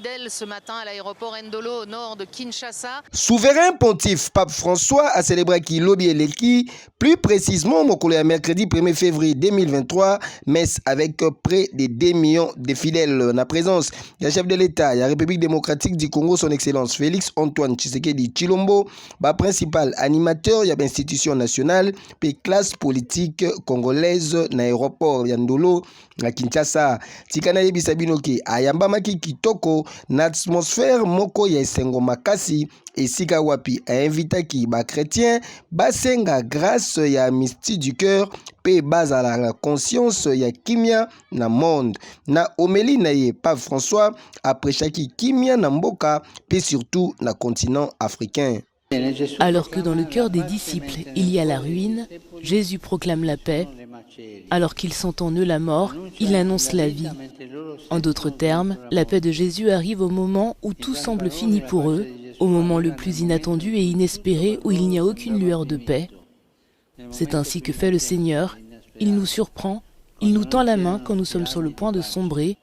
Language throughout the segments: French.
fidèles ce matin à l'aéroport Ndolo au nord de Kinshasa. Souverain pontife Pape François a célébré qui Lobi Eleki, plus précisément le mercredi 1er février 2023, messe avec près de 2 millions de fidèles. En présence, il y a chef de l'État, il y a République démocratique du Congo, son excellence Félix Antoine Tshisekedi Tshilombo, principal animateur, il y a institution nationale, puis classe politique congolaise na aéroport Ndolo à Kinshasa. Tikana Yebisabinoke ayamba maki kitoko na atmosphère moko ya esengo makasi esika wapi a invitaki ba chrétien basenga grâce ya mystique du cœur pe bazala la conscience ya kimia na monde na omeli na ye Pape François après chaque kimia na mboka pe surtout na continent africain. Alors que dans le cœur des disciples, il y a la ruine, Jésus proclame la paix. Alors qu'ils sentent en eux la mort, il annonce la vie. En d'autres termes, la paix de Jésus arrive au moment où tout semble fini pour eux, au moment le plus inattendu et inespéré où il n'y a aucune lueur de paix. C'est ainsi que fait le Seigneur. Il nous surprend, il nous tend la main quand nous sommes sur le point de sombrer.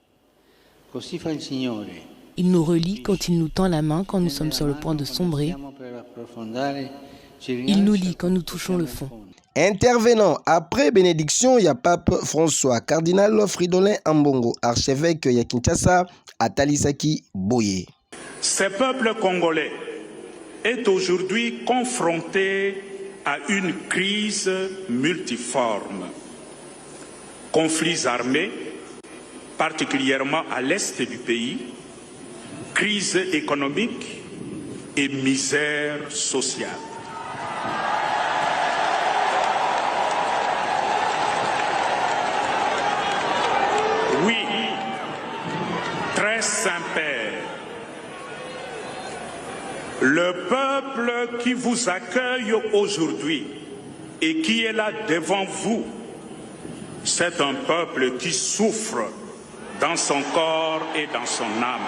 Il nous relie quand il nous tend la main quand nous sommes sur le point de sombrer. Il nous lie quand nous touchons le fond. Intervenant après bénédiction, il y a Pape François, cardinal Fridolin Ambongo, archevêque ya Kinshasa, Atalisaki Boye. Ce peuple congolais est aujourd'hui confronté à une crise multiforme. Conflits armés, particulièrement à l'est du pays, crise économique et misère sociale. Oui, très Saint-Père, le peuple qui vous accueille aujourd'hui et qui est là devant vous, c'est un peuple qui souffre dans son corps et dans son âme.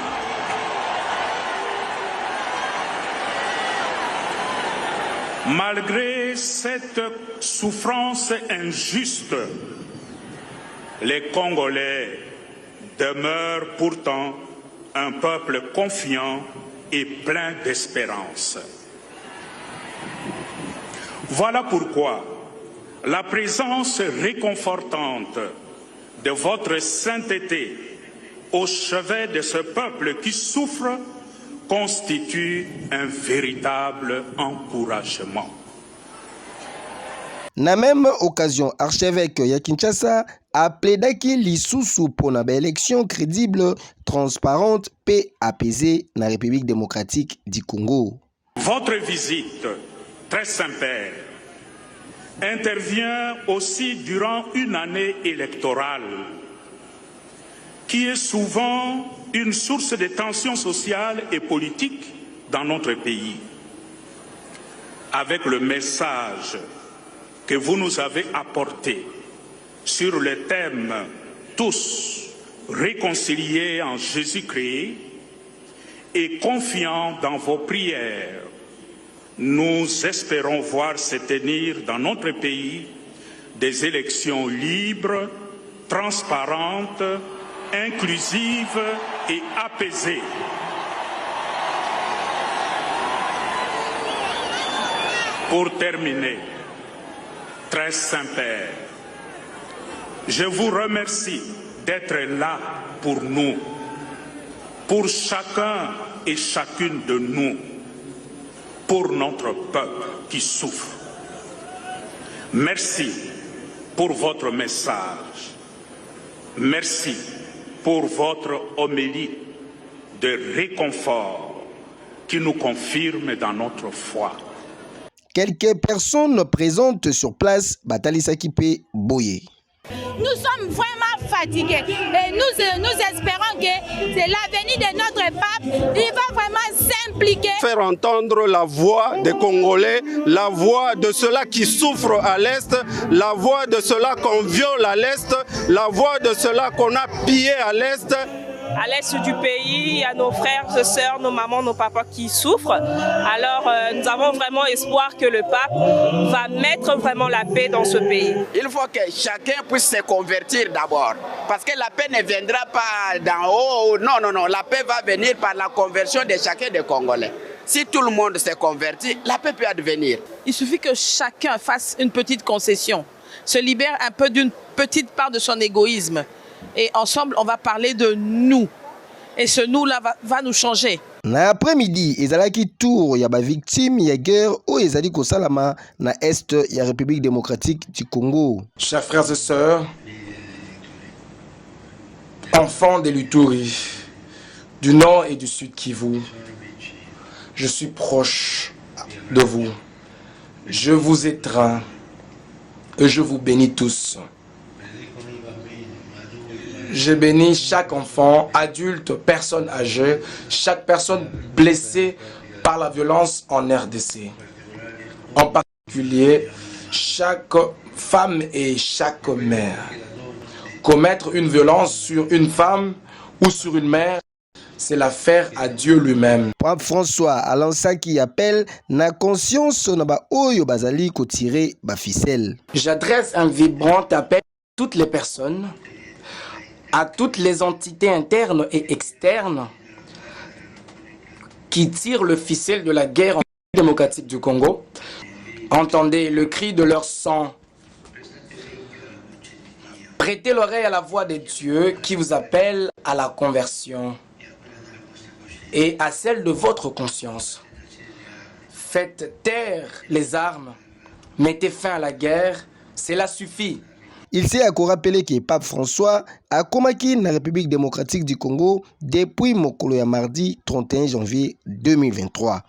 Malgré cette souffrance injuste, les Congolais demeurent pourtant un peuple confiant et plein d'espérance. Voilà pourquoi la présence réconfortante de votre sainteté au chevet de ce peuple qui souffre constitue un véritable encouragement. Na même occasion, archevêque ya Kinshasa a plaidé lisusu pour une élection crédible, transparente et apaisée dans la République démocratique du Congo. Votre visite, très Saint-Père, intervient aussi durant une année électorale qui est souvent une source de tensions sociales et politiques dans notre pays. Avec le message que vous nous avez apporté sur le thème « Tous réconciliés en Jésus-Christ » et confiants dans vos prières, nous espérons voir se tenir dans notre pays des élections libres, transparentes, inclusive et apaisée. Pour terminer, très Saint-Père, je vous remercie d'être là pour nous, pour chacun et chacune de nous, pour notre peuple qui souffre. Merci pour votre message. Merci pour votre homélie de réconfort qui nous confirme dans notre foi. Quelques personnes présentes sur place, Batalisaki Pe Boye. Nous sommes vraiment fatigués et nous espérons que c'est l'avenir de notre pape. Il va vraiment s'impliquer. Faire entendre la voix des Congolais, la voix de ceux-là qui souffrent à l'Est, la voix de ceux-là qu'on viole à l'Est, la voix de ceux-là qu'on a pillé à l'Est. à l'est du pays, il y a nos frères et sœurs, nos mamans, nos papas qui souffrent. Alors nous avons vraiment espoir que le pape va mettre vraiment la paix dans ce pays. Il faut que chacun puisse se convertir d'abord. Parce que la paix ne viendra pas d'en haut. Non. La paix va venir par la conversion de chacun des Congolais. Si tout le monde se convertit, la paix peut advenir. Il suffit que chacun fasse une petite concession, se libère un peu d'une petite part de son égoïsme. Et ensemble, on va parler de nous. Et ce nous-là va nous changer. Na après-midi, ezalaki tour ya ba victime ya guerre o ezali ko salama na est ya République démocratique du Congo. Chers frères et sœurs, enfants de l'Ituri, du nord et du sud Kivu, je suis proche de vous. Je vous étreins et je vous bénis tous. Je bénis chaque enfant, adulte, personne âgée, chaque personne blessée par la violence en RDC. En particulier, chaque femme et chaque mère. Commettre une violence sur une femme ou sur une mère, c'est l'affaire à Dieu lui-même. Pape François Alansa qui appelle na conscience na ba oyo bazali ko tirer ba ficelle. J'adresse un vibrant appel à toutes les personnes, à toutes les entités internes et externes qui tirent le ficelle de la guerre en République démocratique du Congo. Entendez le cri de leur sang. Prêtez l'oreille à la voix de Dieu qui vous appelle à la conversion et à celle de votre conscience. Faites taire les armes, mettez fin à la guerre, cela suffit. Il s'est encore rappelé que Pape François a combattu la République démocratique du Congo depuis mokolo ya mardi 31 janvier 2023.